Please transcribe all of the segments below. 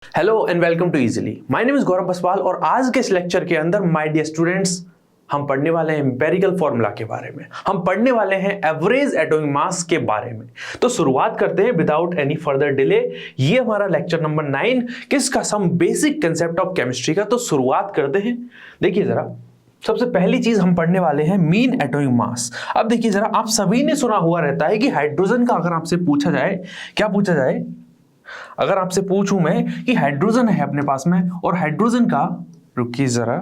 Hello and welcome to easily. My name is Gaurav Baswal और आज के इस लेक्चर के अंदर माय डियर स्टूडेंट्स हम पढ़ने वाले हैं एम्पिरिकल फॉर्मूला के बारे में। हम पढ़ने वाले हैं एवरेज एटॉमिक मास के बारे में। तो शुरुआत करते हैं विदाउट एनी फर्दर डिले। ये हमारा लेक्चर नंबर 9 किसका, some basic concept of chemistry का। तो शुरुआत करते हैं। देखिए जरा, सबसे पहली चीज हम पढ़ने वाले हैं मीन एटॉमिक मास। अब देखिए जरा, आप सभी ने सुना हुआ रहता है कि हाइड्रोजन का अगर आपसे पूछा जाए, क्या पूछा जाए, अगर आपसे पूछूं मैं कि हाइड्रोजन है अपने पास में और हाइड्रोजन का, रुकिए जरा,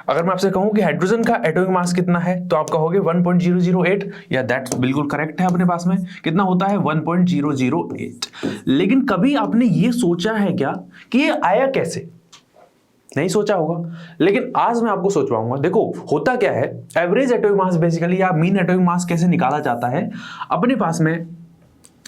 अगर मैं आपसे कहूं कि हाइड्रोजन का एटॉमिक मास कितना है तो आप कहोगे 1.008। या दैट्स बिल्कुल करेक्ट है। अपने पास में कितना होता है, 1.008। लेकिन कभी आपने ये सोचा है क्या कि ये आया कैसे? नहीं सोचा होगा, लेकिन आज मैं आपको सोचवाऊंगा। देखो होता क्या है, एवरेज एटॉमिक मास बेसिकली या मीन एटॉमिक मास कैसे निकाला जाता है। अपने पास में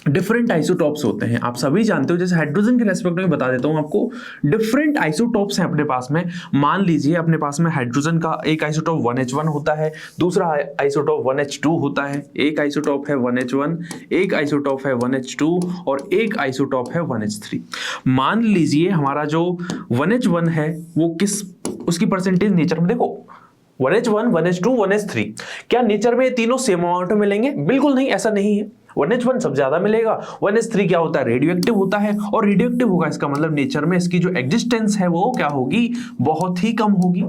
डिफरेंट आइसोटॉप्स होते हैं, आप सभी जानते हो। जैसे हाइड्रोजन के रेस्पेक्ट में बता देता हूं आपको, डिफरेंट आइसोटॉप्स हैं अपने पास में। मान लीजिए अपने पास में हाइड्रोजन का एक आइसोटॉप 1H1 होता है, दूसरा आइसोटॉप 1H2 होता है, एक आइसोटॉप है 1H1, एक आइसोटॉप है 1H2 और एक आइसोटॉप है 1H3। मान लीजिए हमारा जो 1H1 है वो किस, उसकी परसेंटेज नेचर में देखो, 1H1, 1H2, 1H3, क्या नेचर में तीनों सेम अमाउंट में मिलेंगे? बिल्कुल नहीं, ऐसा नहीं है। 1H1 सब ज्यादा मिलेगा, 1H3 क्या होता है, रेडियो एक्टिव होता है, और रेडियो एक्टिव होगा इसका मतलब नेचर में इसकी जो एग्जिस्टेंस है वो क्या होगी, बहुत ही कम होगी।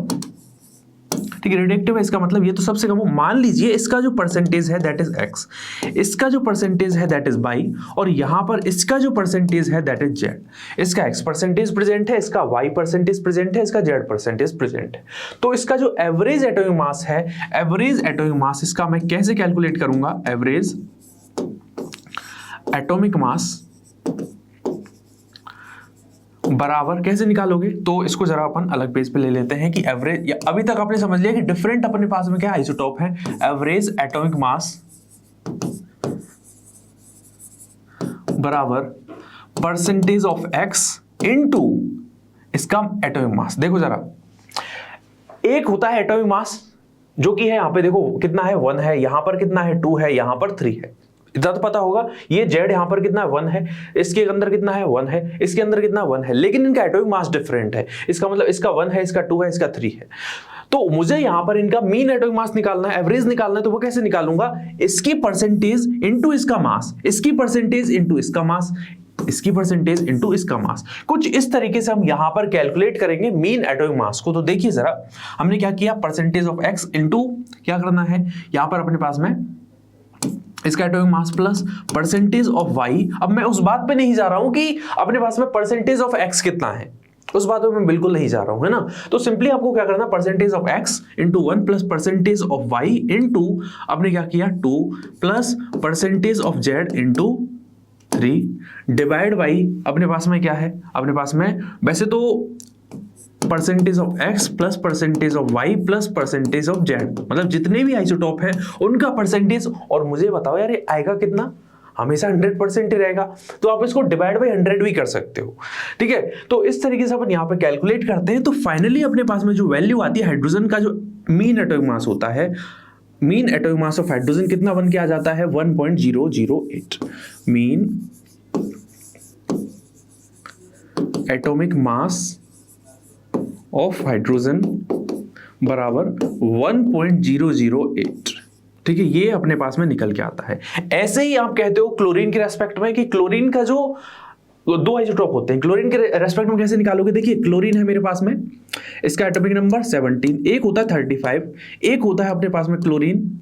ठीक है, रेडियो एक्टिव है इसका मतलब ये तो सबसे कम हो। मान लीजिए इसका जो परसेंटेज है दैट इज x, इसका जो परसेंटेज है दैट इज y, और यहां पर इसका जो परसेंटेज है दैट इज z। इसका x परसेंटेज प्रेजेंट है, इसका y परसेंटेज प्रेजेंट है, इसका z परसेंटेज प्रेजेंट है। तो इसका जो एवरेज एटॉमिक मास है, एवरेज एटॉमिक मास इसका मैं कैसे कैलकुलेट करूंगा, एवरेज एटॉमिक मास बराबर कैसे निकालोगे, तो इसको जरा अपन अलग पेज पे ले लेते हैं कि एवरेज, या अभी तक आपने समझ लिया कि डिफरेंट अपने पास में क्या आइसोटॉप है। एवरेज एटॉमिक मास बराबर परसेंटेज ऑफ x इनटू इसका एटॉमिक मास। देखो जरा, एक होता है एटॉमिक मास जो कि है यहां पे, देखो कितना है, 1 है, यहां पर कितना है, 2 है, यहां पर 3 है, इतना तो पता होगा। ये Z यहां पर कितना 1 है, इसके अंदर कितना है 1 है, इसके अंदर कितना 1 है, लेकिन इनका एटॉमिक मास डिफरेंट है। इसका मतलब इसका 1 है, इसका 2 है, इसका 3 है। तो मुझे यहां पर इनका मीन एटॉमिक मास निकालना है, एवरेज निकालना है। तो वो कैसे निकालूंगा, इसकी परसेंटेज इंटू इसका मास, इसकी परसेंटेज इंटू इसका मास, इसकी परसेंटेज इंटू इसका मास। कुछ इस तरीके से हम यहां पर कैलकुलेट करेंगे मीन एटॉमिक मास को। तो देखिए जरा, हमने क्या किया, परसेंटेज ऑफ x इंटू क्या करना है, यहां पर अपने पास में इसका atomic mass plus percentage of y। अब मैं उस बात पे नहीं जा रहा हूं कि अपने पास में परसेंटेज ऑफ x कितना है, उस बात पे मैं बिल्कुल नहीं जा रहा हूं, है ना। तो सिंपली आपको क्या करना, percentage of x into 1 plus percentage of y into, आपने क्या किया 2 plus percentage of z into 3 divide by, अपने पास में क्या है, अपने पास में वैसे तो percentage of x plus percentage of y plus percentage of z, मतलब जितने भी आइसोटॉप है उनका परसेंटेज। और मुझे बताओ यार ये आएगा कितना, हमेशा 100% ही रहेगा। तो आप इसको डिवाइड बाई 100 भी कर सकते हो, ठीक है। तो इस तरीके से अपन यहाँ पे कैलकुलेट करते हैं। तो फाइनली अपने पास में जो वैल्यू आती है हाइड्रोजन का, जो मीन एटॉमिक मास होता है, mean atomic mass of hydrogen कितना बन के आ जाता है, 1.008। Mean atomic mass of hydrogen बराबर 1.008। ठीक है, ये अपने पास में निकल के आता है। ऐसे ही आप कहते हो क्लोरीन के रेस्पेक्ट में कि क्लोरीन का जो दो आइसोटॉप होते हैं, क्लोरीन के रेस्पेक्ट में कैसे निकालोगे। देखिए क्लोरीन है मेरे पास में, इसका एटॉमिक नंबर 17, एक होता है 35, एक होता है अपने पास में क्लोरीन,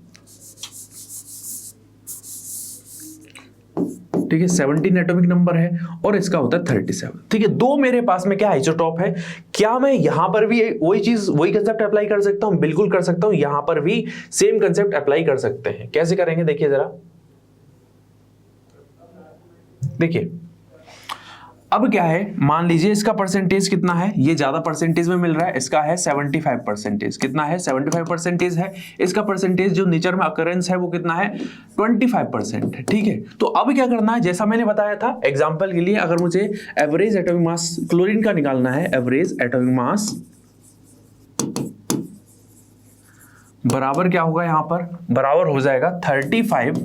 ठीक है, 17 एटॉमिक नंबर है, और इसका होता है 37। ठीक है, दो मेरे पास में क्या आइसोटॉप है। क्या मैं यहां पर भी वही चीज, वही कंसेप्ट अप्लाई कर सकता हूं? बिल्कुल कर सकता हूं। यहां पर भी सेम कंसेप्ट अप्लाई कर सकते हैं। कैसे करेंगे देखिए जरा, देखिए अब क्या है, मान लीजिए इसका परसेंटेज कितना है, ये ज्यादा परसेंटेज में मिल रहा है, इसका है 75%। कितना है, 75% है। इसका परसेंटेज जो नेचर में अकरेंस है वो कितना है, 25% है। ठीक है, तो अब क्या करना है, जैसा मैंने बताया था एग्जांपल के लिए, अगर मुझे एवरेज एटॉमिक मास क्लोरीन का निकालना है, एवरेज एटॉमिक मास बराबर क्या होगा, यहां पर बराबर हो जाएगा 35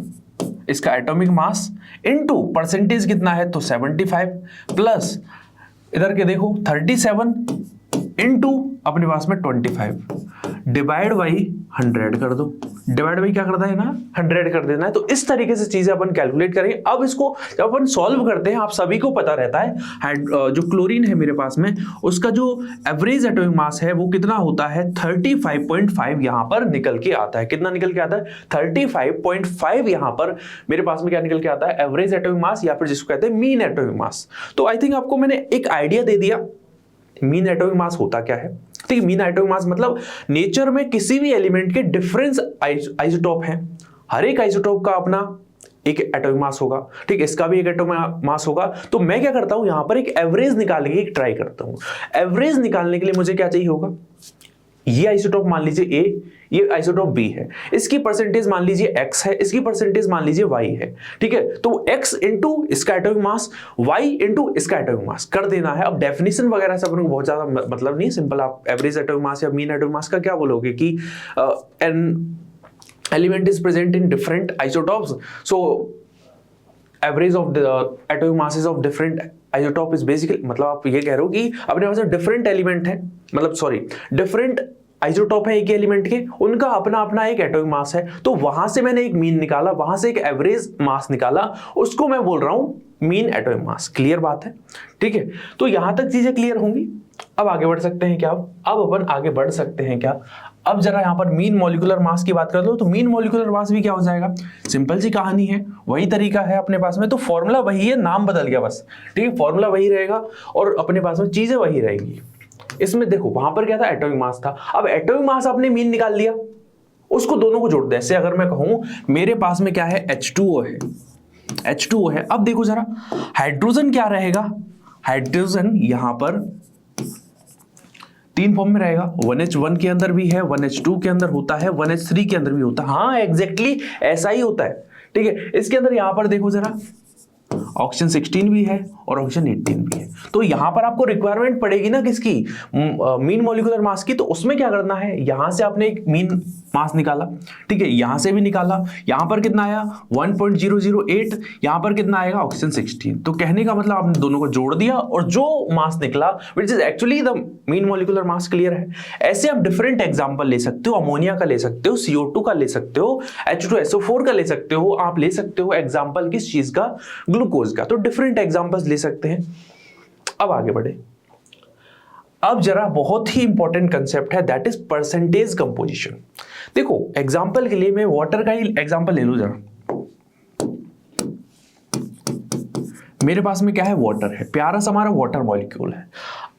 इसका एटॉमिक मास इनटू परसेंटेज कितना है तो 75 प्लस इधर के देखो 37 इनटू अपने पास में 25 डिवाइड बाई 100 कर दो। डिवाइड बाई क्या करता है ना 100 कर देना है। तो इस तरीके से चीजें अपन कैलकुलेट करेंगे। अब इसको जब अपन सॉल्व करते हैं, आप सभी को पता रहता है जो क्लोरीन है मेरे पास में, उसका जो एवरेज एटॉमिक मास है वो कितना होता है 35.5 यहां पर निकल के आता है। कितना निकल के आता है 35.5 यहां पर मेरे पास में क्या निकल के आता है एवरेज एटॉमिक मास, या फिर जिसको कहते हैं मीन एटॉमिक मास। तो आई थिंक आपको मैंने एक आइडिया दे दिया मीन एटॉमिक मास होता क्या है। ठीक है, मीन एटॉमिक मास मतलब नेचर में किसी भी एलिमेंट के डिफरेंस आइसोटोप हैं, हर एक आइसोटोप का अपना एक एटॉमिक मास होगा। ठीक, इसका भी एक एटॉमिक मास होगा। तो मैं क्या करता हूं यहां पर एक एवरेज निकालने की ट्राई करता हूं। एवरेज निकालने के लिए मुझे क्या चाहिए होगा, ये आइसोटोप मान लीजिए ए, ये आइसोटोप बी है, इसकी परसेंटेज मान लीजिए x है, इसकी परसेंटेज मान लीजिए y है। ठीक है, तो x इंटू इसका एटॉमिक मास, y इंटू इसका एटॉमिक मास कर देना है। अब डेफिनेशन वगैरह से अपन को बहुत ज्यादा मतलब नहीं, सिंपल आप एवरेज एटॉमिक मास या मीन एटॉमिक मास का क्या बोलोगे कि an element is present in different isotopes, so average of the atomic masses of different isotope is basically, मतलब आप ये कह रहे हो कि अपने पास डिफरेंट एलिमेंट है, मतलब सॉरी डिफरेंट आइसोटोप है एक एलिमेंट के, उनका अपना अपना एक एटॉमिक मास है। तो वहां से मैंने एक मीन निकाला, वहां से एक एवरेज मास निकाला, उसको मैं बोल रहा हूं मीन एटॉमिक मास। क्लियर बात है? ठीक है, तो यहां तक चीजें क्लियर होंगी। अब आगे बढ़ सकते हैं क्या? अब अपन आगे बढ़ सकते हैं क्या? अब जरा यहां पर मीन मॉलिक्यूलर मास की बात कर लो। तो मीन मॉलिक्यूलर मास भी क्या हो जाएगा, सिंपल सी कहानी है, वही तरीका है अपने पास में। तो फॉर्मूला वही है, नाम बदल गया बस। ठीक है, फॉर्मूला वही रहेगा और अपने पास में चीजें वही रहेंगी। इसमें देखो वहां पर क्या था, एटॉमिक मास था। अब एटॉमिक मास आपने मीन निकाल लिया, उसको दोनों को जोड़ दे। ऐसे अगर मैं कहूं मेरे पास में क्या है H2O है, H2O है। अब देखो जरा हाइड्रोजन क्या रहेगा, हाइड्रोजन यहां पर 3 फॉर्म में रहेगा। 1H1 के अंदर भी है, 1H2 के अंदर होता है, 1H3 के अंदर भी होता है। हाँ एग्जैक्टली ऐसा ही होता है। ठीक है, इसके अंदर यहां पर देखो जरा ऑक्सीजन 16 भी है और ऑक्सीजन 18 भी है। तो यहां पर आपको रिक्वायरमेंट पड़ेगी ना किसकी, मीन मॉलिक्यूलर मास की। तो उसमें क्या करना है, यहां से आपने एक मीन मास निकाला, ठीक है, यहां से भी निकाला। यहां पर कितना आया 1.008, यहां पर कितना आएगा ऑक्सीजन 16। तो कहने का मतलब आपने दोनों को जोड़ दिया और जो मास निकला which is actually the mean molecular mass. Clear है? ऐसे आप डिफरेंट एग्जांपल ले सकते हो, अमोनिया का ले सकते हो, CO2 का ले सकते हो, H2SO4 का ले सकते हो। आप ले सकते हो एग्जांपल किस चीज का, ग्लूकोज का। तो डिफरेंट एग्जांपल्स ले सकते हैं। अब आगे बढ़े। अब जरा बहुत ही इंपॉर्टेंट कंसेप्ट है, दैट इज परसेंटेज कंपोजिशन। देखो एग्जांपल के लिए मैं वाटर का ही एग्जांपल ले लूं जरा। मेरे पास में क्या है, वाटर है, प्यारा सा हमारा वाटर मॉलिक्यूल है।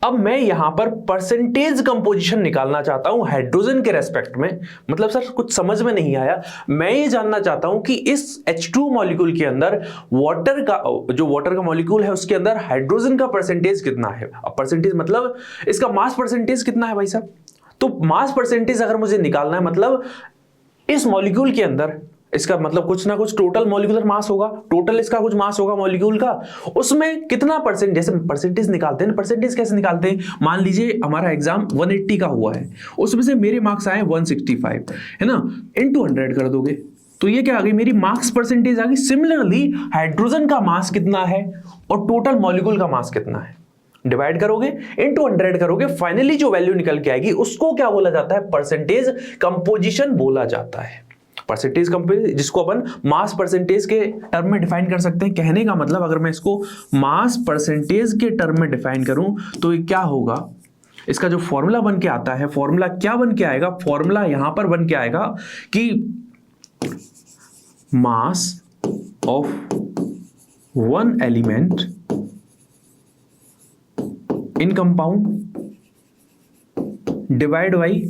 अब मैं यहां पर परसेंटेज कंपोजिशन निकालना चाहता हूं हाइड्रोजन के रेस्पेक्ट में। मतलब सर कुछ समझ में नहीं आया। मैं ये जानना चाहता हूं कि इस H2 मॉलिक्यूल के अंदर वाटर का, जो वाटर का मॉलिक्यूल है उसके अंदर हाइड्रोजन का परसेंटेज कितना है। अब परसेंटेज मतलब इसका मास परसेंटेज कितना है भाई साहब। तो मास परसेंटेज अगर मुझे निकालना है, मतलब इस मॉलिक्यूल के अंदर इसका मतलब कुछ ना कुछ टोटल मॉलिक्यूलर मास होगा, टोटल इसका कुछ मास होगा मॉलिक्यूल का, उसमें कितना परसेंट, जैसे परसेंटेज निकालते हैं। परसेंटेज कैसे निकालते हैं, मान लीजिए हमारा एग्जाम 180 का हुआ है, उसमें से मेरे मार्क्स आए 165 है ना, इनटू 100 कर दोगे तो ये क्या आ गई, मेरी मार्क्स परसेंटेज आ गई। सिमिलरली हाइड्रोजन का मास कितना है और टोटल मॉलिक्यूल का मास कितना है, डिवाइड करोगे इनटू 100 करोगे, फाइनली जो वैल्यू निकल के आएगी उसको क्या बोला जाता है, परसेंटेज कंपोजिशन बोला जाता है। परसेंटेज कंपोजिशन, जिसको अपन मास परसेंटेज के टर्म में डिफाइन कर सकते हैं। कहने का मतलब अगर मैं इसको मास परसेंटेज के टर्म में डिफाइन करूं तो ये क्या होगा, इसका जो फॉर्मूला बन के आता है, फॉर्मूला क्या बन के आएगा, फॉर्मूला यहां पर बन के आएगा कि mass of one element in compound divide by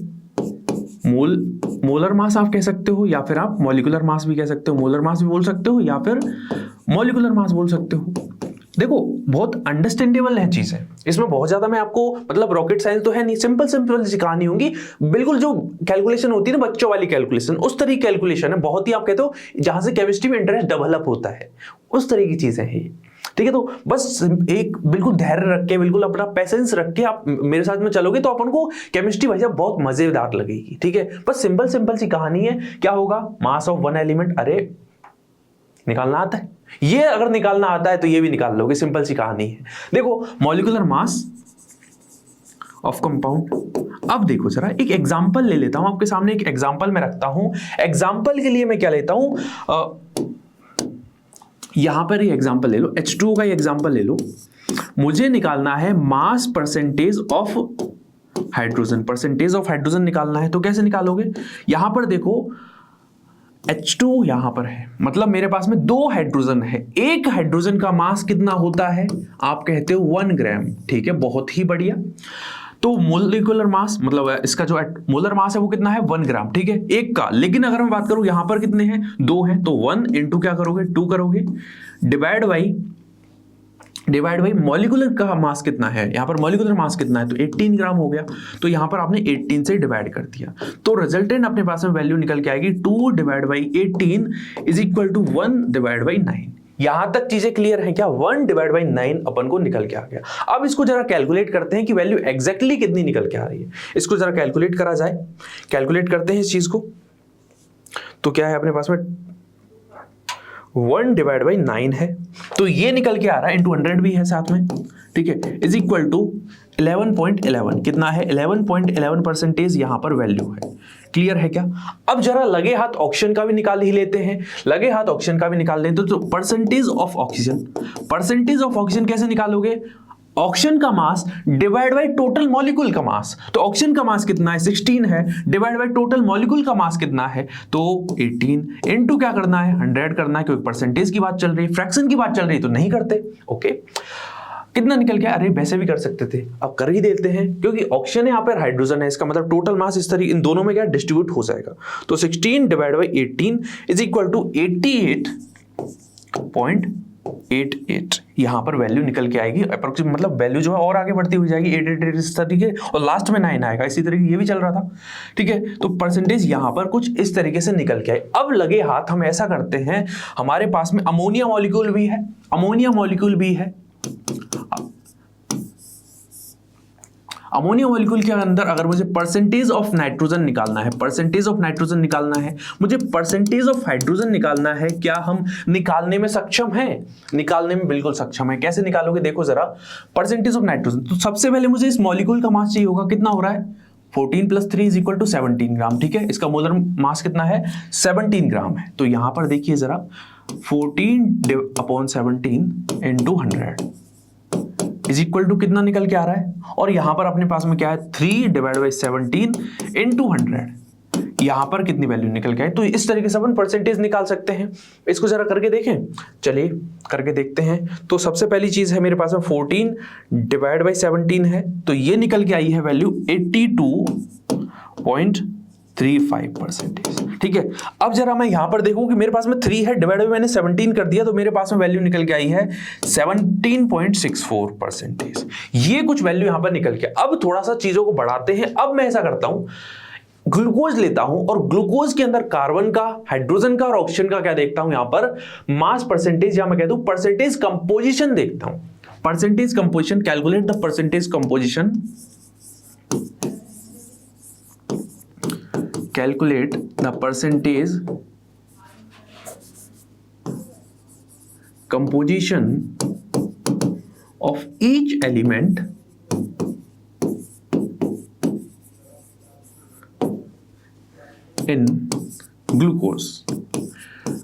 molar mass आप कह सकते हो, या फिर आप मॉलिक्यूलर मास भी कह सकते हो। मोलर मास भी बोल सकते हो या फिर मॉलिक्यूलर मास बोल सकते हो। देखो बहुत अंडरस्टैंडेबल है चीजें, इसमें बहुत ज्यादा मैं आपको मतलब रॉकेट साइंस तो है नहीं, सिंपल सिंपल सी कहानी होगी। बिल्कुल जो कैलकुलेशन होती है ना बच्चों वाली कैलकुलेशन, उस तरह की कैलकुलेशन है। बहुत ही आप कहते हो जहां से केमिस्ट्री में इंटरेस्ट डेवलप होता है, उस तरह की चीजें हैं ये। ठीक है, तो बस एक बिल्कुल धैर्य रख के, बिल्कुल अपना पेशेंस रख के आप मेरे साथ में चलोगे तो अपन को केमिस्ट्री भाई साहब बहुत मजेदार लगेगी। ठीक है, बस सिंपल सिंपल सी कहानी है। क्या होगा, मास ऑफ वन एलिमेंट, अरे निकालना आता है? ये अगर निकालना आता है तो ये भी निकाल लोगे, सिंपल सी कहानी है। देखो मॉलिक्यूलर मास ऑफ कंपाउंड। अब देखो जरा एक एग्जांपल ले लेता हूं आपके सामने, एक एग्जांपल मैं रखता हूं। एग्जांपल के लिए मैं क्या लेता हूं, यहां पर ये एग्जांपल ले लो, H2O का ये एग्जांपल ले लो। मुझे निकालना है mass percentage of hydrogen, percentage of hydrogen निकालना है। तो कैसे निकालोगे, यहां पर देखो H2 यहां पर है, मतलब मेरे पास में 2 हाइड्रोजन है। एक हाइड्रोजन का मास कितना होता है, आप कहते हो 1 ग्राम, ठीक है, बहुत ही बढ़िया। तो मोलिकुलर मास मतलब इसका जो मोलर मास है वो कितना है, 1 ग्राम, ठीक है, एक का। लेकिन अगर मैं बात करूं यहां पर कितने हैं, 2 हैं, तो 1 इंटू क्या करोगे, 2 करोगे, डिवाइड बाई मॉलिक्यूलर का मास कितना है, यहां पर मॉलिक्यूलर मास कितना है, तो 18 ग्राम हो गया। तो यहां पर आपने 18 से डिवाइड कर दिया, तो रिजल्टेंट अपने पास में वैल्यू निकल के आएगी 2 divide by 18 is equal to 1 divide by 9। यहां तक चीजें क्लियर हैं क्या, 1 डिवाइड बाई 9 अपन को निकल के आ गया। अब इसको जरा कैलकुलेट करते हैं कि वैल्यू एग्जैक्टली कितनी निकल के आ रही है। इसको जरा कैलकुलेट करा जाए, कैलकुलेट करते हैं इस चीज को। तो क्या है अपने पास में 1 डिवाइड बाई 9 है, तो ये निकल के आ रहा है, इंटू 100 भी है साथ में, ठीक है, इज इक्वल टू 11.11। कितना है, 11.11% यहां पर वैल्यू है। क्लियर है क्या? अब जरा लगे हाथ ऑक्सीजन का भी निकाल ही लेते हैं, लगे हाथ ऑक्सीजन का भी निकाल लेते हैं। तो percentage of oxygen, percentage of oxygen कैसे निकालोगे, ऑक्सीजन का mass divide by total molecule का मास। तो ऑक्सीजन का मास कितना है, 16 है, डिवाइड बाय टोटल मॉलिक्यूल का मास कितना है, तो 18 इनटू क्या करना है, 100 करना है, क्योंकि परसेंटेज की बात चल रही है, फ्रैक्शन की बात चल रही है, तो नहीं करते। ओके, कितना निकल गया, अरे वैसे भी कर सकते थे, अब कर ही देते हैं, क्योंकि ऑक्सीजन यहाँ पर हाइड्रोजन है, इसका मतलब टोटल मास इस तरीके इन दोनों में क्या डिस्ट्रीब्यूट हो जाएगा। तो 16 divide by 18 is equal to 88.88। यहां पर वैल्यू निकल के आएगी अप्रोक्सीमेट, मतलब वैल्यू जो है और आगे बढ़ती हुई जाएगी 88 इस तरीके, और लास्ट में 9 आएगा, इसी तरीके ये भी चल रहा था, ठीक है। तो परसेंटेज यहां पर कुछ इस तरीके से निकल के आए। अब लगे हाथ हम ऐसा करते हैं, हमारे पास में अमोनिया मॉलिक्यूल भी है, अमोनिया मॉलिक्यूल भी है। अमोनिया मॉलिक्यूल के अंदर अगर मुझे परसेंटेज ऑफ नाइट्रोजन निकालना है, परसेंटेज ऑफ नाइट्रोजन निकालना है, मुझे परसेंटेज ऑफ हाइड्रोजन निकालना है, क्या हम निकालने में सक्षम हैं? निकालने में बिल्कुल सक्षम है। कैसे निकालोगे, देखो जरा, परसेंटेज ऑफ नाइट्रोजन, तो सबसे पहले मुझे इस मॉलिक्यूल का मास चाहिए होगा, कितना हो रहा है, 14 + 3 इज इक्वल टू 17 ग्राम, ठीक है। इसका मोलर मास कितना है, 17 ग्राम है। तो यहां पर देखिए जरा, 14/17 इंटू 100 इज इक्वल टू कितना निकल के आ रहा है, और यहां पर अपने पास में क्या है, 3 डिवाइड बाई 17 इंटू 100, यहां पर कितनी वैल्यू निकल के आए। तो इस तरीके से अपन परसेंटेज निकाल सकते हैं। इसको जरा करके देखें, चलिए करके देखते हैं। तो सबसे पहली चीज है मेरे पास में 14 डिवाइड बाई 17 है, तो ये निकल के आई है वैल्यू 82.35%, ठीक है। अब जरा मैं यहां पर देखूं कि मेरे पास में 3 है, डिवाइड बाई मैंने 17 कर दिया, तो मेरे पास में वैल्यू निकल के आई है 17.64%। ये कुछ वैल्यू यहां पर निकल के। अब थोड़ा सा चीजों को बढ़ाते हैं। अब मैं ऐसा करता हूं, ग्लूकोज लेता हूं, और ग्लूकोज के अंदर कार्बन का, हाइड्रोजन का और ऑक्सीजन का क्या देखता हूं, यहां पर मास परसेंटेज, या मैं कह दूं परसेंटेज कंपोजिशन देखता हूं। Percentage composition, calculate the percentage composition, calculate the percentage composition of each element in glucose।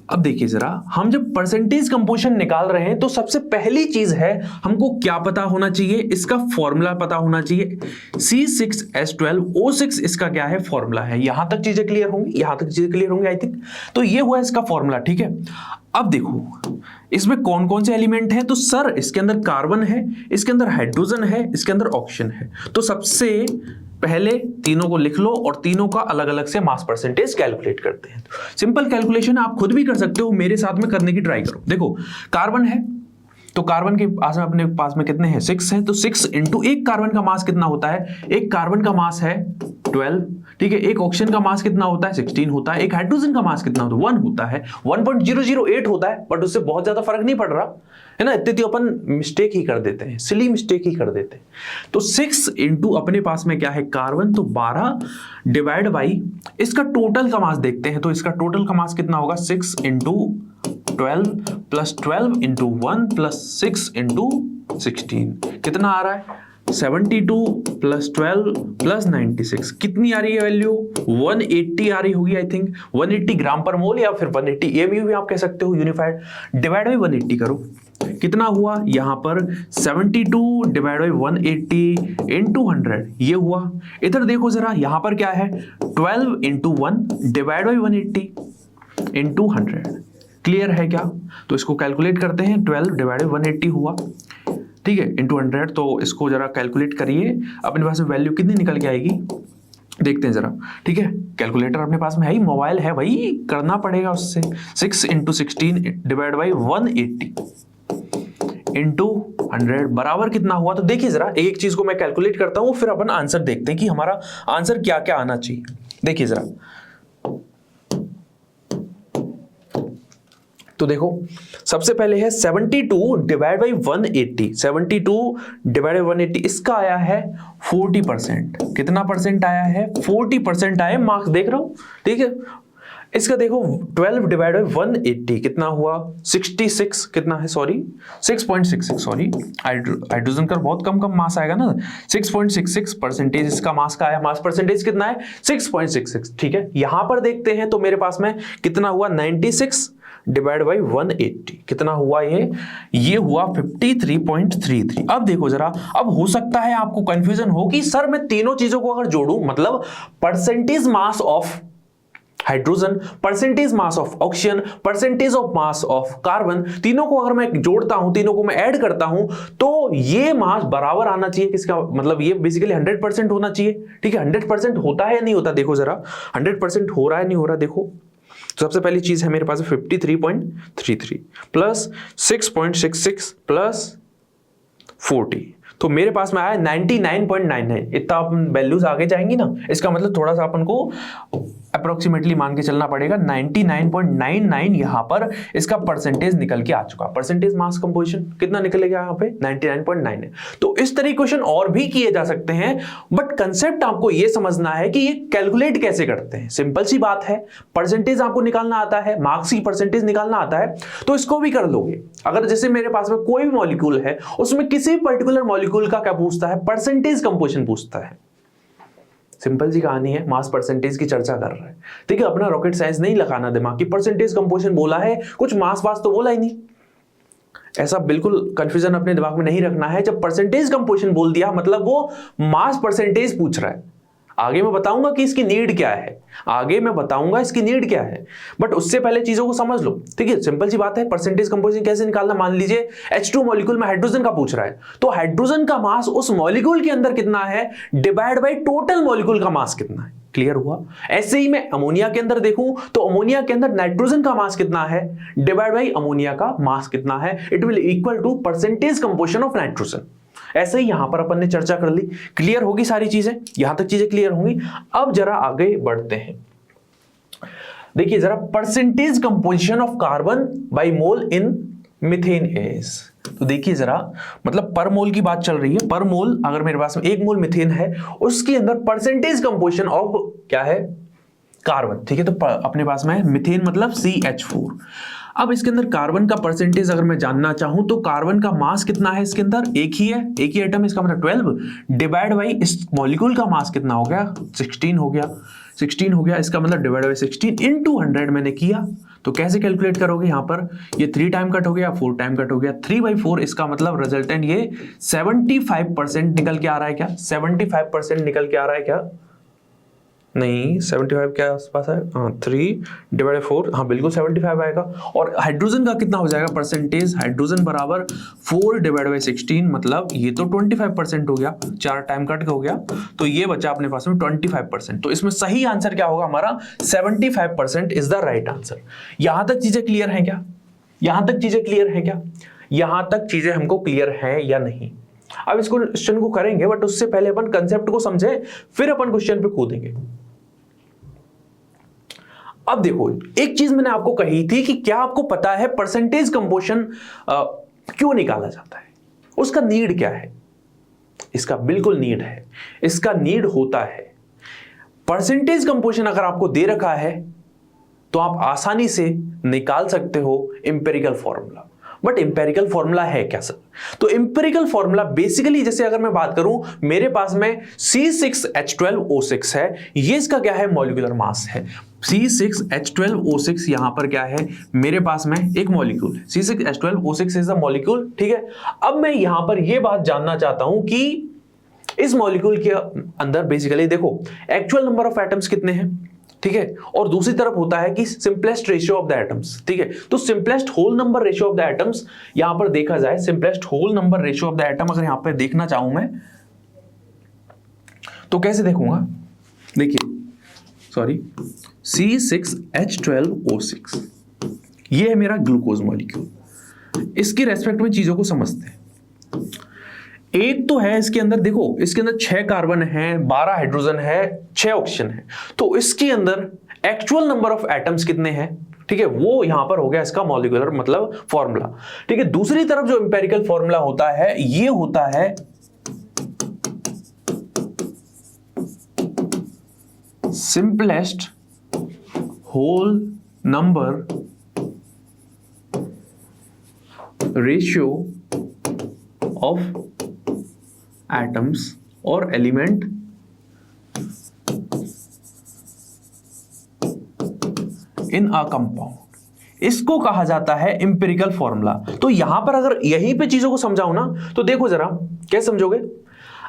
अब देखिए जरा, हम जब परसेंटेज कंपोजिशन निकाल रहे हैं तो सबसे पहली चीज है हमको क्या पता होना चाहिए, इसका फॉर्मूला पता होना चाहिए। C6H12O6 इसका क्या है, फॉर्मूला है। यहां तक चीजें क्लियर होंगी, यहां तक चीजें क्लियर होंगी आई थिंक। तो ये हुआ इसका फॉर्मूला, ठीक है। अब देखो इसमें कौन कौन से एलिमेंट हैं, तो सर इसके अंदर कार्बन है, इसके अंदर हाइड्रोजन है, इसके अंदर ऑक्सीजन है। तो सबसे पहले तीनों को लिख लो और तीनों का अलग अलग से मास परसेंटेज कैलकुलेट करते हैं। सिंपल कैलकुलेशन आप खुद भी कर सकते हो, मेरे साथ में करने की ट्राई करो। देखो कार्बन है, तो कार्बन के पास में अपने पास में कितने हैं, 6 है, तो 6 इंटू एक कार्बन का मास कितना होता है, एक कार्बन का मास है 12, ठीक है। एक ऑक्सीजन का मास कितना होता है, 16 होता है। एक हाइड्रोजन का मास कितना होता है, 1 होता है, 1.008 होता है, बट उससे बहुत ज्यादा फर्क नहीं पड़ रहा है ना। इतनी अपन मिस्टेक ही कर देते हैं, सिली मिस्टेक ही कर देते हैं। तो 6 इंटू अपने पास में क्या है, कार्बन, तो 12 डिवाइड बाई इसका टोटल का मास देखते हैं। तो इसका टोटल का मास कितना होगा, 6 into 12 plus 12 into 1 plus 6 into 16 कितना आ रहा है? 72 प्लस 12 प्लस 96 कितनी आ रही है वैल्यू? 180 आ रही होगी आई थिंक, 180 ग्राम पर मोल या फिर 180 एमयू भी आप कह सकते हो यूनिफाइड। डिवाइड बाई 180 करो, कितना हुआ यहाँ पर? 72 डिवाइड बाई 180 इंटू 100 ये हुआ। इधर देखो जरा, यहाँ पर क्या है? 12 into 1 divide by 180 into 100। Clear है क्या? तो इसको कैलकुलेट करते हैं। 12 डिवाइड बाई 180 हुआ, ठीक है, इंटू 100। तो इसको जरा कैलकुलेट करिए, अपने पास वैल्यू कितनी निकल के आएगी देखते हैं जरा, ठीक है। कैलकुलेटर अपने पास में है ही, मोबाइल है भाई, करना पड़ेगा उससे। 6 इंटू 16 डिवाइड बाई 180 इंटू 100 बराबर कितना हुआ? तो देखिए जरा, एक चीज को मैं कैलकुलेट करता हूं, फिर अपन आंसर देखते हैं कि हमारा आंसर क्या क्या आना चाहिए। देखिए जरा, तो देखो सबसे पहले है 72 डिवाइड बाई 180, 72 डिवाइड बाई 180 इसका आया है 40%। कितना परसेंट आया है? 40% आया, मार्क्स देख रहा हूं, ठीक है। इसका देखो 12 डिवाइड बाई 180 कितना हुआ? 66 कितना है? सॉरी 6.66, सॉरी हाइड्रोजन का बहुत कम मास आएगा ना। 6.66 परसेंटेज इसका मास का आया। मास परसेंटेज कितना है? 6.66, ठीक है। यहां पर देखते हैं तो मेरे पास में कितना हुआ? 96 डिवाइड बाई 180 कितना हुआ? ये हुआ 53.33। अब देखो जरा, अब हो सकता है आपको कंफ्यूजन हो कि सर मैं तीनों चीजों को अगर जोड़ूं, मतलब percentage mass of hydrogen, percentage mass of oxygen, percentage of mass of carbon, तीनों को अगर मैं जोड़ता हूं, तीनों को मैं ऐड करता हूं, तो ये मास बराबर आना चाहिए। किसका मतलब? ये बेसिकली 100% होना चाहिए, ठीक है। 100% होता है या नहीं होता? देखो जरा, 100% हो रहा है नहीं हो रहा? देखो, सबसे पहली चीज है मेरे पास 53.33 प्लस 6.66 प्लस 40, तो मेरे पास में आया 99.99। इतना अपन वैल्यूज आगे जाएंगी ना, इसका मतलब थोड़ा सा अपन को अप्रोक्सीमेटली मान के चलना पड़ेगा। 99.99 यहां पर इसका परसेंटेज निकल के आ चुका। परसेंटेज मास कंपोजिशन कितना निकलेगा यहाँ पे? 99.99। तो इस तरह क्वेश्चन और भी किए जा सकते हैं, बट कंसेप्ट आपको ये समझना है कि ये कैलकुलेट कैसे करते हैं। सिंपल सी बात है, परसेंटेज आपको निकालना आता है, मार्क्स की परसेंटेज निकालना आता है, तो इसको भी कर लोगे। अगर जैसे मेरे पास में कोई भी मॉलिक्यूल है, उसमें किसी पर्टिकुलर मॉलिक्यूल का क्या पूछता है? परसेंटेज कंपोजिशन पूछता है। सिंपल सी कहानी है, मास परसेंटेज की चर्चा कर रहा है, ठीक है। अपना रॉकेट साइंस नहीं लगाना दिमाग की, परसेंटेज कंपोजिशन बोला है, कुछ मास वास तो बोला ही नहीं। ऐसा बिल्कुल कंफ्यूजन अपने दिमाग में नहीं रखना है। जब परसेंटेज कंपोजिशन बोल दिया मतलब वो मास परसेंटेज पूछ रहा है। आगे मैं बताऊंगा कि इसकी नीड क्या है, आगे मैं बताऊंगा इसकी नीड क्या है, बट उससे पहले चीजों को समझ लो, ठीक है। सिंपल सी बात है, परसेंटेज कंपोजिशन कैसे निकालना? मान लीजिए H2 मॉलिक्यूल में हाइड्रोजन का पूछ रहा है, तो हाइड्रोजन का मास उस मॉलिक्यूल के अंदर कितना है डिवाइड बाय टोटल मॉलिक्यूल का मास कितना है। क्लियर हुआ? ऐसे ही मैं अमोनिया के अंदर देखूं तो अमोनिया के अंदर नाइट्रोजन का मास कितना है डिवाइड बाय अमोनिया का मास कितना है, it will equal to percentage composition of nitrogen. ऐसे ही यहां पर अपन ने चर्चा कर ली। क्लियर होगी सारी चीजें? यहां तक चीजें क्लियर होंगी। अब जरा आगे बढ़ते हैं। देखिए जरा, percentage composition of carbon by mole in methane is. तो देखिए जरा, मतलब पर मोल की बात चल रही है। पर मोल अगर मेरे पास में 1 मोल मीथेन है, उसके अंदर परसेंटेज कंपोजिशन ऑफ क्या है? कार्बन, ठीक है। तो अपने पास में मीथेन मतलब CH4। अब इसके अंदर कार्बन का परसेंटेज अगर मैं जानना चाहूं तो कार्बन का मास कितना है इसके अंदर? एक ही है, एक ही एटम, इसका मतलब 12 डिवाइड बाई इस मॉलिक्यूल का मास कितना हो गया? 16 हो गया, 16 हो गया। इसका मतलब डिवाइड बाई 16 इंटू 100 मैंने किया। तो कैसे कैलकुलेट करोगे? यहाँ पर ये 3 टाइम कट हो गया, 4 टाइम कट हो गया, 3/4। इसका मतलब रिजल्टेंट ये 75% निकल के आ रहा है क्या? 75% निकल के आ रहा है क्या? नहीं, 75 के आसपास है। 3 डिवाइड 4, हाँ बिल्कुल 75 आएगा। और हाइड्रोजन का कितना हो जाएगा परसेंटेज? हाइड्रोजन बराबर 4 डिवाइड बाई 16, मतलब ये तो 25% हो गया, 4 टाइम कट हो गया, तो ये बचा अपने पास में 25%। तो इसमें सही आंसर क्या होगा हमारा? 75% इज द राइट आंसर। यहां तक चीजें क्लियर हैं क्या? यहां तक चीजें क्लियर हैं क्या? यहां तक चीजें हमको क्लियर हैं या नहीं? अब इस क्वेश्चन को करेंगे, बट उससे पहले अपन कंसेप्ट को समझे, फिर अपन क्वेश्चन पे कूदेंगे। अब देखो, एक चीज मैंने आपको कही थी कि क्या आपको पता है परसेंटेज कंपोजिशन क्यों निकाला जाता है? उसका नीड क्या है? इसका बिल्कुल नीड है। इसका नीड होता है, परसेंटेज कंपोजिशन अगर आपको दे रखा है तो आप आसानी से निकाल सकते हो empirical formula. But empirical formula है क्या सर? तो एम्पिरिकल फॉर्मूला बेसिकली, जैसे अगर मैं बात करूं, मेरे पास में C6H12O6 है, ये इसका क्या है? मॉलिक्यूलर मास है। C6H12O6 यहां पर क्या है? मेरे पास में एक मॉलिक्यूल है। C6H12O6 इज अ मॉलिक्यूल, ठीक है। अब मैं यहां पर यह बात जानना चाहता हूं कि इस मॉलिक्यूल के अंदर बेसिकली देखो एक्चुअल नंबर ऑफ एटम्स कितने हैं, ठीक है, और दूसरी तरफ होता है कि simplest ratio of the atoms, ठीक है। तो simplest whole number ratio of the atoms यहां पर देखा जाए, simplest whole number ratio of the atom अगर यहां पर देखना चाहूं मैं तो कैसे देखूंगा? देखिए, सॉरी, C6H12O6 ये है मेरा ग्लूकोज मॉलिक्यूल। इसके रेस्पेक्ट में चीजों को समझते हैं। एक तो है इसके अंदर, देखो इसके अंदर 6 कार्बन है, 12 हाइड्रोजन है, 6 ऑक्सीजन है। तो इसके अंदर एक्चुअल नंबर ऑफ एटम्स कितने हैं, ठीक है, वो यहां पर हो गया इसका मॉलिक्यूलर मतलब फॉर्मूला, ठीक है। दूसरी तरफ जो एम्पिरिकल फॉर्मूला होता है ये होता है simplest whole number ratio of atoms और एलिमेंट इन अ कंपाउंड। इसको कहा जाता है एम्पिरिकल फॉर्मूला। तो यहां पर अगर यहीं पे चीजों को समझाऊं ना तो देखो जरा कैसे समझोगे।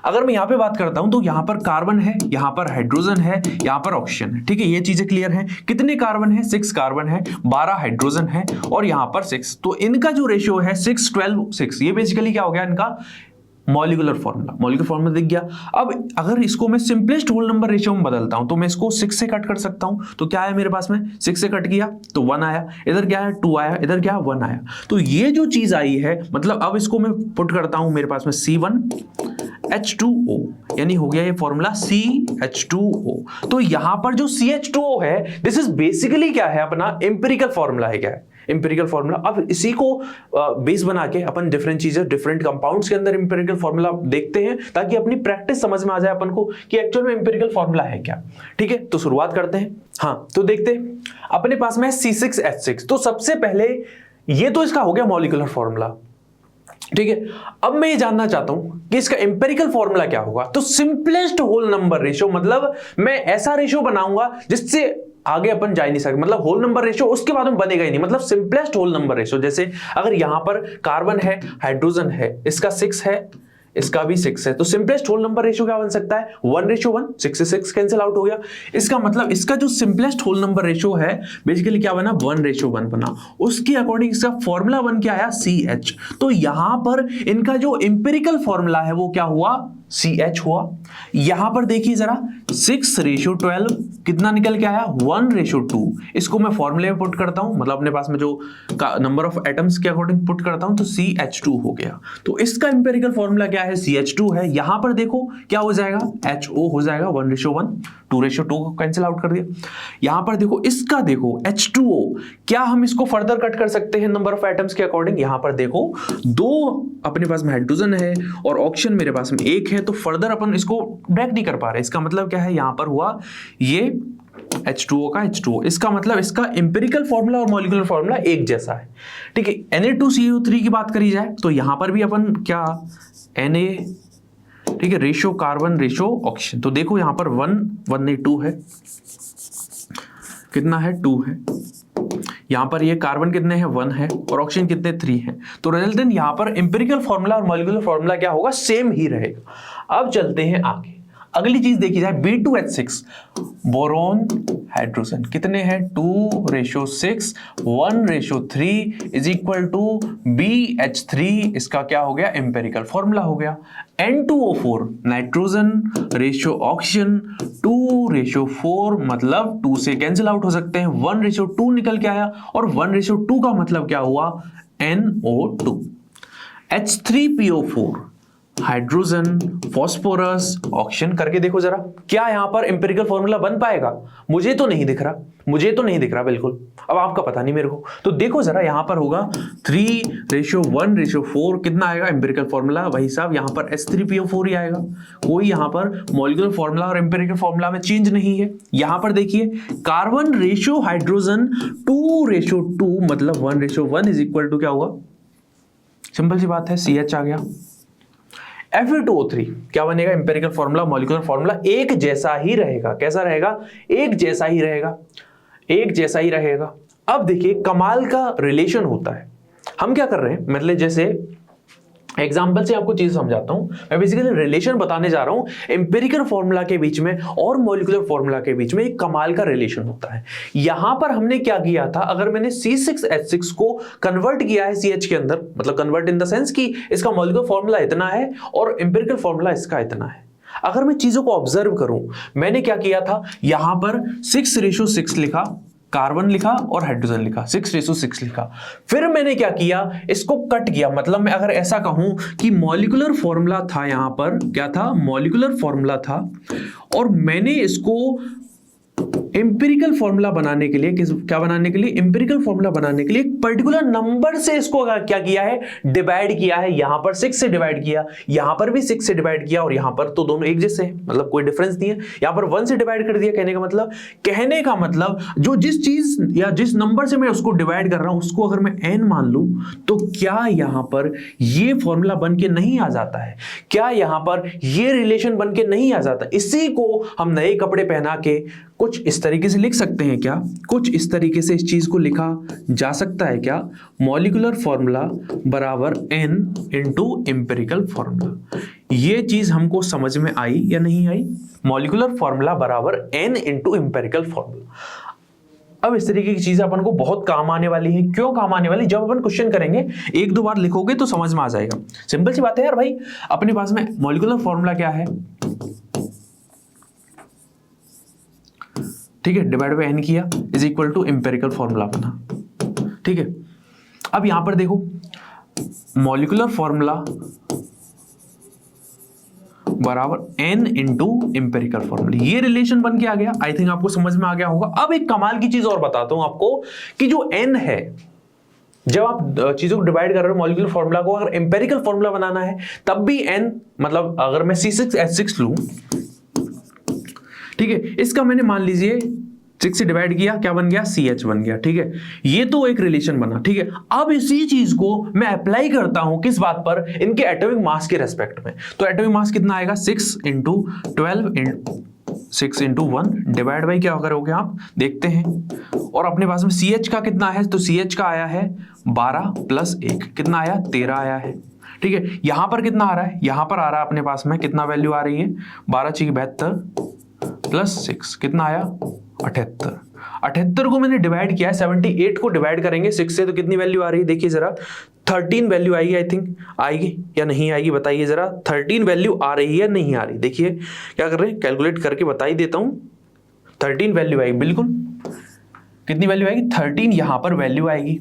अगर मैं यहां पे बात करता हूं तो यहां पर कार्बन है, यहां पर हाइड्रोजन है, यहां पर ऑक्सीजन है, ठीक है, ये चीजें क्लियर हैं। कितने कार्बन है? 6 कार्बन है, 12 हाइड्रोजन है और यहां पर 6। तो इनका जो रेशियो है 6, 12, 6, ये बेसिकली क्या हो गया इनका मॉलिक्यूलर फॉर्मूला। मॉलिक्यूलर फॉर्मूला दिख गया। अब अगर इसको मैं सिंपलेस्ट होल नंबर रेशियो में बदलता हूं तो मैं इसको 6 से कट कर सकता हूं। तो क्या है मेरे पास में? 6 से कट किया तो 1 आया, इधर क्या है? 2 आया, इधर क्या है? 1 आया। तो ये जो चीज आई है, मतलब अब इसको मैं पुट करता हूं मेरे पास में C1H2O, यानी हो गया ये फॉर्मूला CH2O। तो यहां पर जो CH2O है, दिस इज बेसिकली क्या है? अपना एम्पिरिकल फॉर्मूला है। क्या है? Empirical formula. अब इसी को बेस बना के अपन डिफरेंट चीजें, डिफरेंट कंपाउंड्स के अंदर एम्पिरिकल फॉर्मूला देखते हैं ताकि अपनी प्रैक्टिस समझ में आ जाए अपन को कि एक्चुअल में एम्पिरिकल फॉर्मूला है क्या। ठीक है, तो शुरुआत करते हैं। हाँ, तो देखते हैं अपने पास में C6H6। तो सबसे पहले ये तो इसका हो गया मॉलिक्यूलर फॉर्मूला, ठीक है। अब मैं ये जानना चाहता हूं कि इसका एम्पिरिकल फॉर्मूला क्या होगा। तो सिंपलेस्ट होल नंबर रेशियो, मतलब मैं ऐसा रेशियो बनाऊंगा जिससे आगे अपन जा ही नहीं सकते, मतलब होल नंबर रेशियो उसके बाद में बनेगा ही नहीं, मतलब सिंपलेस्ट होल नंबर रेशियो। जैसे अगर यहां पर कार्बन है, हाइड्रोजन है, इसका 6 है, इसका भी 6 है, तो सिंपलेस्ट होल नंबर रेशियो क्या बन सकता है? 1:1। 6 से 6 कैंसिल आउट हो गया। इसका मतलब इसका जो सिंपलेस्ट होल नंबर रेशियो है बेसिकली क्या बना? 1:1 बना। उसके अकॉर्डिंग इसका फॉर्मूला 1 क्या आया? CH। तो यहां पर इनका जो एम्पिरिकल फॉर्मूला है वो क्या हुआ? CH हुआ। यहां पर देखिए जरा 6:12 कितना निकल के आया? 1:2। इसको मैं फॉर्मूले में पुट करता हूं, मतलब अपने पास में जो नंबर ऑफ एटम्स के अकॉर्डिंग पुट करता हूं, तो CH2 हो गया। तो इसका एम्पिरिकल फॉर्मूला क्या है? CH2 है। यहां पर देखो क्या हो जाएगा? HO हो जाएगा 1:1, 2:2 को कैंसिल आउट कर दिया। यहां पर देखो इसका, देखो H2O, क्या हम इसको फर्दर कट कर सकते हैं नंबर ऑफ एटम्स के अकॉर्डिंग? यहां पर देखो 2 अपने पास में हाइड्रोजन है और ऑक्सीजन मेरे पास में 1 है, तो फर्दर अपन इसको ब्रेक नहीं कर पा रहे। इसका मतलब क्या है? यहां पर हुआ ये H2O का H2O। इसका मतलब इसका एम्पिरिकल फॉर्मूला और मॉलिक्यूलर फॉर्मूला एक जैसा है, ठीक है। Na2CO3 की बात करी जाए तो यहां पर भी अपन क्या Na, ठीक है, रेशियो कार्बन, रेशियो ऑक्सीजन। तो देखो यहां पर 1:2 है, कितना है? 2 है। यहां पर ये कार्बन कितने हैं? 1 है और ऑक्सीजन कितने? 3 है। तो रिजल्टेंट यहां पर एम्पिरिकल फॉर्मूला और मॉलिक्यूलर फॉर्मूला क्या होगा? सेम ही रहेगा। अब चलते हैं आगे। अगली चीज देखी जाए B2H6, बोरोन हाइड्रोजन कितने हैं? 2:6, 1:3 इज इक्वल टू BH3। इसका क्या हो गया? एम्पिरिकल फॉर्मूला हो गया। N2O4 नाइट्रोजन, रेशियो ऑक्सीजन 2:4, मतलब 2 से कैंसिल आउट हो सकते हैं। 1:2 निकल के आया और 1:2 का मतलब क्या हुआ? NO2। H3PO4 hydrogen, phosphorus, oxygen करके देखो जरा, क्या यहां पर एम्पिरिकल फॉर्मूला बन पाएगा? मुझे तो नहीं दिख रहा बिल्कुल। अब आपका पता नहीं मेरे को, तो देखो जरा यहां पर होगा 3:1:4, कितना आएगा एम्पिरिकल फॉर्मूला? भाई साहब यहां पर H3PO4 ही आएगा। कोई यहां पर मॉलिक्यूलर फॉर्मूला और एम्पिरिकल फॉर्मूला में चेंज नहीं है। यहां पर देखिए कार्बन रेशियो हाइड्रोजन 2:2, मतलब 1:1 इज इक्वल टू क्या हुआ? सिंपल सी बात है, CH आ गया। Fe2O3 क्या बनेगा? एम्पिरिकल फॉर्मूला, मॉलिक्यूलर फॉर्मूला एक जैसा ही रहेगा। कैसा रहेगा? एक जैसा ही रहेगा। अब देखिए कमाल का रिलेशन होता है। हम क्या कर रहे हैं, मतलब जैसे एग्जाम्पल से आपको चीज समझाता हूं। मैं बेसिकली रिलेशन बताने जा रहा हूं एम्पिरिकल फॉर्मूला के बीच में और मॉलिक्यूलर फॉर्मूला के बीच में एक कमाल का रिलेशन होता है। यहां पर हमने क्या किया था, अगर मैंने C6H6 को कन्वर्ट किया है CH के अंदर, मतलब कन्वर्ट इन द सेंस कि इसका मॉलिक्यूलर फॉर्मूला इतना है और एम्पिरिकल फॉर्मूला इसका इतना है। अगर मैं चीजों को ऑब्जर्व करूं, मैंने क्या किया था, यहां पर 6:6 लिखा, कार्बन लिखा और हाइड्रोजन लिखा, 6:6 लिखा। फिर मैंने क्या किया, इसको कट किया। मतलब मैं अगर ऐसा कहूं कि मॉलिक्यूलर फॉर्मूला था, यहां पर क्या था, मॉलिक्यूलर फॉर्मूला था, और मैंने इसको एम्पिरिकल फॉर्मूला बनाने के लिए क्या बनाने के लिए, एम्पिरिकल फॉर्मूला बनाने के लिए एक पर्टिकुलर नंबर से इसको क्या किया है, डिवाइड किया है। यहां पर 6 से डिवाइड किया, यहां पर भी 6 से डिवाइड किया, और यहां पर तो दोनों एक जैसे हैं, मतलब कोई डिफरेंस नहीं है। यहां पर 1 से डिवाइड कर दिया। कहने का मतलब जो जिस चीज या जिस नंबर से मैं उसको डिवाइड कर रहा हूं, उसको अगर मैं n मान लूं, तो क्या यहां पर ये फॉर्मूला बन के नहीं आ जाता है? क्या यहां पर ये रिलेशन बन के नहीं आ जाता? इसी को हम नए कपड़े पहना के कुछ इस तरीके से लिख सकते हैं क्या? कुछ इस तरीके से इस चीज को लिखा जा सकता है क्या? मॉलिक्यूलर फॉर्मूला बराबर n इंटू एम्पिरिकल फॉर्मूला। ये चीज हमको समझ में आई या नहीं आई? मॉलिक्यूलर फॉर्मूला बराबर n इंटू एम्पिरिकल फॉर्मूला। अब इस तरीके की चीजें अपन को बहुत काम आने वाली है। क्यों काम आने वाली? जब अपन क्वेश्चन करेंगे, एक दो बार लिखोगे तो समझ में आ जाएगा। सिंपल सी बात है यार भाई, अपने पास में मॉलिक्यूलर फॉर्मूला क्या है, ठीक है, डिवाइड बाय n किया is equal to empirical formula बना। ठीक है, अब यहां पर देखो मॉलिक्यूलर फॉर्मूला बराबर n इंटू एम्पिरिकल फॉर्मूला, ये रिलेशन बन के आ गया। आई थिंक आपको समझ में आ गया होगा। अब एक कमाल की चीज और बताता हूं आपको कि जो n है, जब आप चीजों को डिवाइड कर रहे हो मॉलिक्यूलर फॉर्मूला को, अगर एम्पिरिकल फॉर्मूला बनाना है तब भी n, मतलब अगर मैं C6H6 लूं, ठीक है, इसका मैंने मान लीजिए 6 से डिवाइड किया, क्या बन गया, CH बन गया। ठीक है, ये तो एक रिलेशन बना। ठीक है, अब इसी चीज को मैं अप्लाई करता हूं किस बात पर, इनके एटॉमिक मास के रेस्पेक्ट में। तो एटॉमिक मास कितना आएगा, 6 इंटू 6 इंटू 1 डिवाइड बाई क्या करोगे आप, देखते हैं। और अपने पास में CH का कितना है, तो CH का आया है 12 प्लस 1, कितना आया, 13 आया है। ठीक है, यहां पर कितना आ रहा है, यहां पर आ रहा है अपने पास में कितना वैल्यू आ रही है, 12×72 प्लस 6, कितना आया, 78। 78 को मैंने डिवाइड किया है, 78 को डिवाइड करेंगे 6 से तो कितनी वैल्यू आ रही है, देखिए जरा, 13 वैल्यू आएगी। आई थिंक आएगी या नहीं आएगी, बताइए जरा, 13 वैल्यू आ रही है नहीं आ रही? देखिए क्या कर रहे हैं, कैलकुलेट करके बता ही देता हूं। 13 वैल्यू आएगी, बिल्कुल। कितनी वैल्यू आएगी, 13 यहां पर वैल्यू आएगी।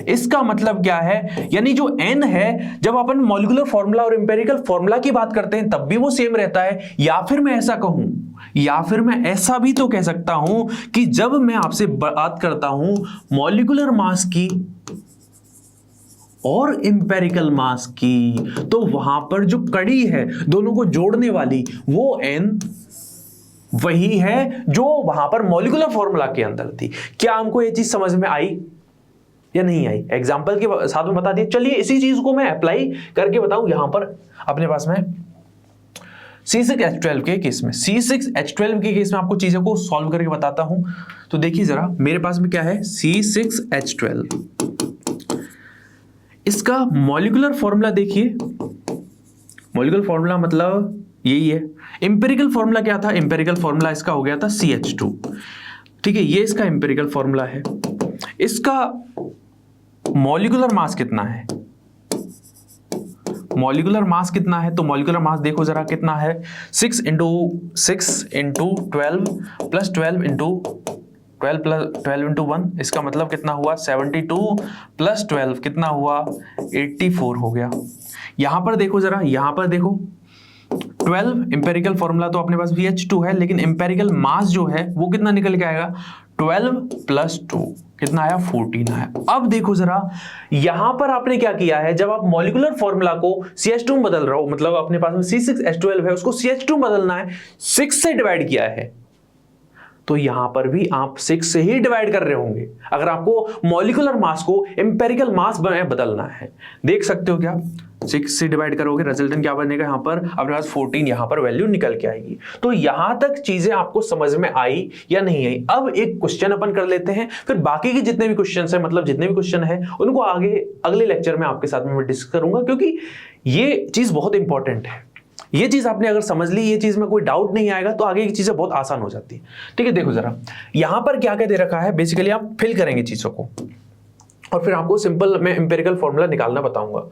इसका मतलब क्या है, यानी जो n है, जब अपन मॉलिक्यूलर फॉर्मूला और एम्पिरिकल फॉर्मूला की बात करते हैं तब भी वो सेम रहता है। या फिर मैं ऐसा कहूं, या फिर मैं ऐसा भी तो कह सकता हूं कि जब मैं आपसे बात करता हूं मॉलिक्यूलर मास की और एम्पिरिकल मास की, तो वहां पर जो कड़ी है दोनों को जोड़ने वाली, वो n वही है जो वहां पर मॉलिक्यूलर फॉर्मूला के अंदर थी। क्या हमको ये चीज समझ में आई या नहीं आई? एग्जाम्पल के साथ में बता दिए। चलिए इसी चीज को मैं अप्लाई करके बताऊं यहां पर अपने पास में C6H12 के केस में। C6H12 के केस में आपको चीजों को सॉल्व करके बताता हूं। तो देखिए जरा, मेरे पास में क्या है, C6H12, इसका मॉलिक्यूलर फॉर्मूला देखिए। मॉलिक्यूलर फॉर्मूला मतलब यही है। एम्पिरिकल फॉर्मूला क्या था, एम्पिरिकल फॉर्मूला इसका हो गया था CH2। ठीक है, ये इसका एम्पिरिकल फॉर्मूला है। इसका मॉलिक्यूलर मास कितना है, मॉलिक्यूलर मास कितना है, तो मॉलिक्यूलर मास देखो जरा कितना है, 6 इंटू 12 प्लस 12 इंटू 12 इंटू 1, इसका मतलब कितना हुआ 72 प्लस 12 कितना हुआ 84 हो गया। यहां पर देखो जरा, यहां पर देखो 12 इंपेरिकल फॉर्मूला तो अपने पास VH2 है, लेकिन इंपेरिकल मास जो है वो कितना निकल के आएगा 12 प्लस 2 कितना आया 14 आया। अब देखो जरा यहां पर आपने क्या किया है, जब आप मॉलिक्यूलर फॉर्मूला को CH2 में बदल रहे हो, मतलब अपने पास में C6H12 है उसको CH2 में बदलना है, 6 से डिवाइड किया है, तो यहां पर भी आप 6 से ही डिवाइड कर रहे होंगे अगर आपको मॉलिक्यूलर मास को इंपेरिकल मास में बदलना है। देख सकते हो क्या, 6 से डिवाइड करोगे रिजल्टेंट क्या बनेगा, यहां पर अपने पास 14 यहां पर वैल्यू निकल के आएगी। तो यहां तक चीजें आपको समझ में आई या नहीं आई। अब एक क्वेश्चन अपन कर लेते हैं, फिर बाकी के जितने भी क्वेश्चन है, मतलब जितने भी क्वेश्चन है उनको आगे अगले लेक्चर में आपके साथ में मैं डिस्कस करूंगा, क्योंकि ये चीज बहुत इंपॉर्टेंट है। ये चीज आपने अगर समझ ली, ये चीज में कोई डाउट नहीं आएगा तो आगे की चीजें बहुत आसान हो जाती है। ठीक है, देखो जरा यहां पर क्या क्या दे रखा है, बेसिकली आप फिल करेंगे चीजों को और फिर आपको सिंपल मैं इंपेरिकल फॉर्मूला निकालना बताऊंगा।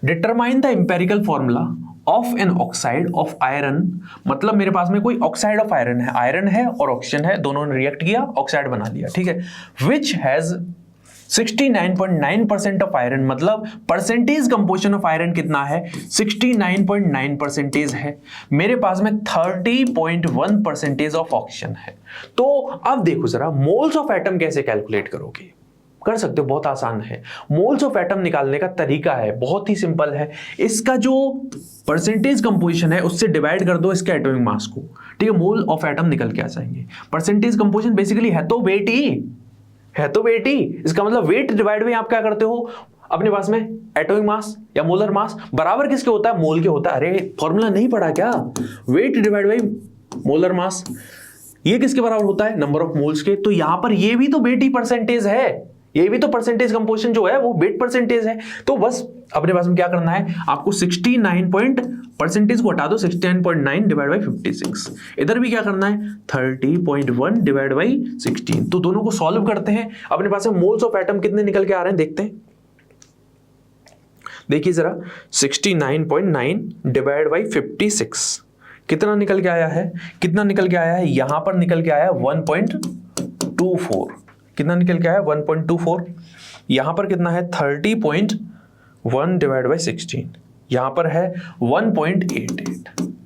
Determine the empirical formula of an oxide of iron, मतलब मेरे पास में कोई ऑक्साइड ऑफ आयरन है और ऑक्सीजन है, दोनों ने रिएक्ट किया, ऑक्साइड बना लिया। ठीक है, विच हैज 69.9% ऑफ आयरन, मतलब परसेंटेज कंपोजिशन ऑफ आयरन कितना है 69.9% है। मेरे पास में 30.1% ऑफ ऑक्सीजन है। तो अब देखो जरा मोल्स ऑफ एटम कैसे कैलकुलेट करोगे, कर सकते हो, बहुत आसान है। मोल्स ऑफ एटम निकालने का तरीका है बहुत ही सिंपल है। इसका जो परसेंटेज कंपोजिशन है उससे डिवाइड कर दो इसके एटॉमिक मास को, ठीक है, मोल ऑफ एटम निकल के आ जाएंगे। परसेंटेज कंपोजिशन बेसिकली है तो वेट ही, इसका मतलब वेट डिवाइड में आप क्या करते हो, अपने पास में एटॉमिक मास या मोलर मास बराबर किसके होता है, मोल के होता है। अरे फॉर्मूला नहीं पढ़ा क्या, weight divide by molar mass, ये किसके बराबर होता है, नंबर ऑफ मोल्स के। तो यहां पर ये भी तो वेट ही परसेंटेज है, ये भी तो परसेंटेज कंपोजिशन जो है वो वेट परसेंटेज है। तो बस अपने पास में क्या करना है, आपको 69 परसेंटेज को हटा दो, 69.9 डिवाइड बाई 56, इधर भी क्या करना है 30.1 डिवाइड बाई 16। तो दोनों को सॉल्व करते हैं, अपने पास में मोल्स ऑफ एटम कितने निकल के आ रहे हैं देखते हैं। देखिए जरा 69.9 डिवाइड बाई 56 कितना निकल के आया है, कितना निकल के आया है, यहां पर निकल के आया 1.24, कितना निकल के आया 1.24, यहां पर कितना है 30.1 डिवाइड बाई 16, यहां पर है 1.88,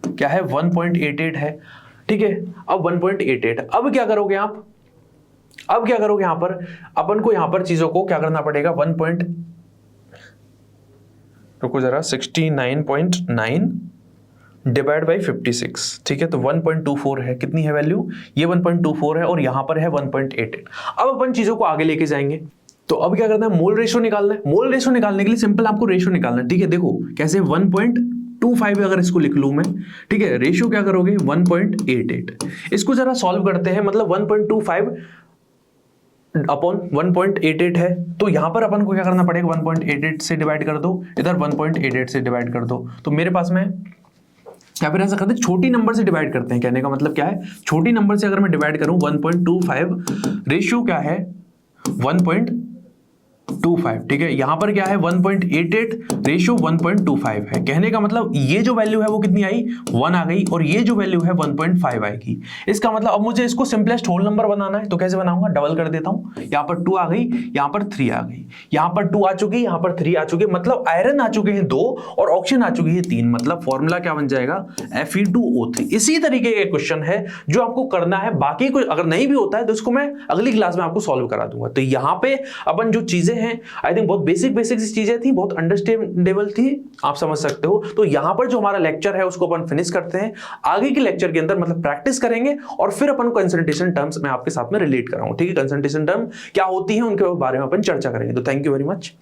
क्या है 1.88 है। ठीक है, अब 1.88, अब क्या करोगे आप, अब क्या करोगे यहां पर, अपन को यहां पर चीजों को क्या करना पड़ेगा, रुको जरा 69.9 डिवाइड बाई 56, ठीक है, तो 1.24 है, कितनी है वैल्यू, ये 1.24 है और यहां पर है 1.88। अब अपन चीजों को आगे लेके जाएंगे। तो अब क्या करना है, मोल रेशो निकालना है। मोल रेशो निकालने के लिए सिंपल आपको रेशो निकालना है। ठीक है, देखो कैसे 1.25 अगर इसको लिख लूं मैं, ठीक है, रेशो क्या करोगे 1.88, इसको जरा सॉल्व करते हैं, मतलब 1.25 अपॉन 1.88 है, तो यहां पर अपन को क्या करना पड़ेगा 1.88 से डिवाइड कर दो, इधर 1.88 से डिवाइड कर दो, तो मेरे पास में या फिर ऐसा करते हैं छोटी नंबर से डिवाइड करते हैं। कहने का मतलब क्या है, छोटी नंबर से अगर मैं डिवाइड करूं 1.25, रेशियो क्या है 1.25, ठीक है, यहां पर क्या है 1.88, रेशियो 1.25 है। कहने का मतलब ये जो वैल्यू है वो कितनी आई 1 आ गई, और ये जो वैल्यू है 1.5 आएगी। इसका मतलब अब मुझे इसको सिंपलेस्ट होल नंबर बनाना है, तो कैसे बनाऊंगा, डबल कर देता हूं, यहां पर 2 आ गई, यहां पर 3 आ गई, यहां पर 2 आ चुकी, यहां पर 3 आ चुकी, मतलब आयरन आ चुके हैं 2 और ऑक्सीजन आ चुकी है 3, मतलब फॉर्मूला क्या बन जाएगा Fe2O3। इसी तरीके के क्वेश्चन है जो आपको करना है, बाकी कोई अगर नहीं भी होता है तो इसको मैं अगली क्लास में आपको सॉल्व करा दूंगा। तो यहां पे अपन जो चीजें हैं आई थिंक बहुत बेसिक चीजें थी, बहुत अंडरस्टैंडेबल थी, आप समझ सकते हो। तो यहां पर जो हमारा लेक्चर है उसको अपन फिनिश करते हैं, आगे के लेक्चर के अंदर मतलब प्रैक्टिस करेंगे और फिर अपन कंसंट्रेशन टर्म्स में आपके साथ में रिलेट कराऊंगा। ठीक है, कंसंट्रेशन टर्म क्या होती है उनके बारे में अपन चर्चा करेंगे। तो थैंक यू वेरी मच।